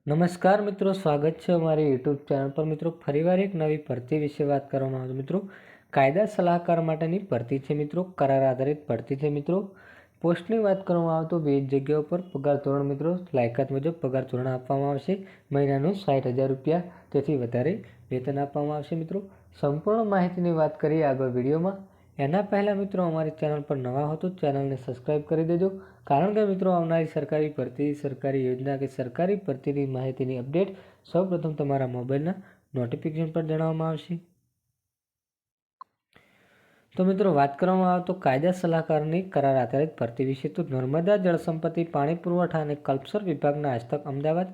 નમસ્કાર મિત્રો, સ્વાગત છે અમારી યુટ્યુબ ચેનલ પર। મિત્રો, ફરીવાર એક નવી ભરતી વિશે વાત કરવામાં આવે મિત્રો, કાયદા સલાહકાર માટેની ભરતી છે મિત્રો, કરાર આધારિત ભરતી છે મિત્રો। પોસ્ટની વાત કરવામાં આવે તો 20 જગ્યાઓ પર પગાર ધોરણ મિત્રો લાયકાત મુજબ પગાર ધોરણ આપવામાં આવશે। મહિનાનું 60,000 રૂપિયા તેથી વધારે વેતન આપવામાં આવશે મિત્રો। સંપૂર્ણ માહિતીની વાત કરીએ આગળ વિડીયોમાં। એના પહેલાં મિત્રો અમારી ચેનલ પર નવા હો તો ચેનલને સબસ્ક્રાઈબ કરી દેજો, કારણ કે મિત્રો આવનારી સરકારી ભરતી, સરકારી યોજના કે સરકારી ભરતીની માહિતીની અપડેટ સૌપ્રથમ તમારા મોબાઈલના નોટિફિકેશન પર જણાવવામાં આવશે। તો મિત્રો વાત કરવામાં આવે તો કાયદા સલાહકારની કરાર આધારિત ભરતી વિશે તો નર્મદા જળસંપત્તિ, પાણી પુરવઠા અને કલ્પસર વિભાગના હસ્તક અમદાવાદ,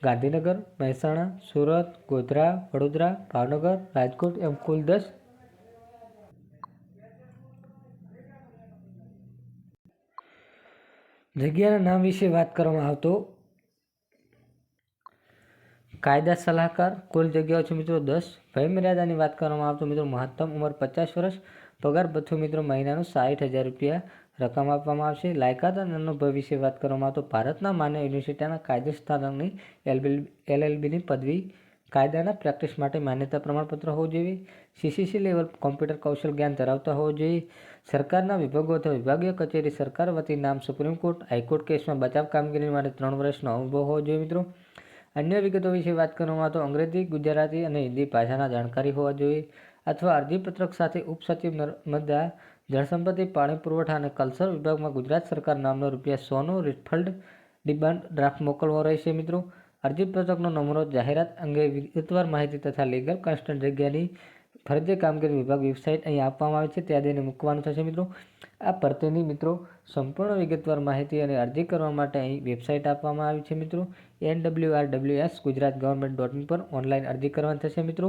ગાંધીનગર, મહેસાણા, સુરત, ગોધરા, વડોદરા, ભાવનગર, રાજકોટ એમ કુલ 10 જગ્યાના નામ વિશે વાત કરવામાં આવે તો કાયદા સલાહકાર કુલ જગ્યાઓ છે મિત્રો 10। વયમર્યાદાની વાત કરવામાં આવે તો મિત્રો મહત્તમ ઉંમર 50 વર્ષ। પગાર ભથ્થું મિત્રો મહિનાનું 60,000 રૂપિયા રકમ આપવામાં આવશે। લાયકાત અને અનુભવ વિશે વાત કરવામાં આવે તો ભારતના માન્ય યુનિવર્સિટીના કાયદેસ્થાનની LLBની પદવી, કાયદાના પ્રેક્ટિસ માટે માન્યતા પ્રમાણપત્ર હોવું જોઈએ। CCC લેવલ કોમ્પ્યુટર કૌશલ જ્ઞાન ધરાવતા હોવું જોઈએ। સરકારના વિભાગો અથવા વિભાગીય કચેરી સરકાર વતી નામ સુપ્રીમ કોર્ટ, હાઈકોર્ટ કેસમાં બચાવ કામગીરી માટે 3 વર્ષનો અનુભવ હોવો જોઈએ મિત્રો। અન્ય વિગતો વિશે વાત કરવામાં આવે તો અંગ્રેજી, ગુજરાતી અને હિન્દી ભાષાના જાણકારી હોવા જોઈએ અથવા અરજીપત્રક સાથે ઉપસચિવ નર્મદા જળસંપત્તિ, પાણી પુરવઠા અને કલ્ચર વિભાગમાં ગુજરાત સરકાર નામનો ₹100નો રિફંડ ડિમાન્ડ ડ્રાફ્ટ મોકલવો રહેશે મિત્રો। અરજીપત્રકનો નમૂનો જાહેરાત અંગે વિગતવાર માહિતી તથા લીગલ કન્સ્ટન્ટ જગ્યાની ફરજિયાત કામગીરી વિભાગ વેબસાઇટ અહીં આપવામાં આવે છે, ત્યાં જઈને મૂકવાનું થશે મિત્રો। આ ભરતીની મિત્રો સંપૂર્ણ વિગતવાર માહિતી અને અરજી કરવા માટે અહીં વેબસાઇટ આપવામાં આવી છે મિત્રો, nwrws.gujaratgovernment.in પર ઓનલાઈન અરજી કરવાની થશે મિત્રો।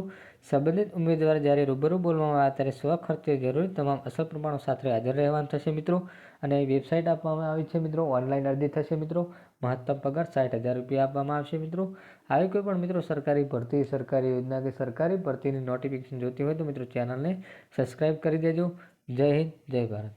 સંબંધિત ઉમેદવાર જ્યારે રૂબરૂ બોલવામાં આવે ત્યારે સ્વખર્ચે જરૂરી તમામ અસલ પ્રમાણો સાથે હાજર રહેવાનું થશે મિત્રો। અને અહીં વેબસાઇટ આપવામાં આવી છે મિત્રો, ઓનલાઈન અરજી થશે મિત્રો। મહત્તમ પગાર 60,000 રૂપિયા આપવામાં આવશે મિત્રો। આવી કોઈ પણ મિત્રો સરકારી ભરતી, સરકારી યોજના કે સરકારી ભરતીની નોટિફિકેશન જોતી હોય તો મિત્રો ચેનલને સબસ્ક્રાઈબ કરી દેજો। જય હિન્દ, જય ભારત।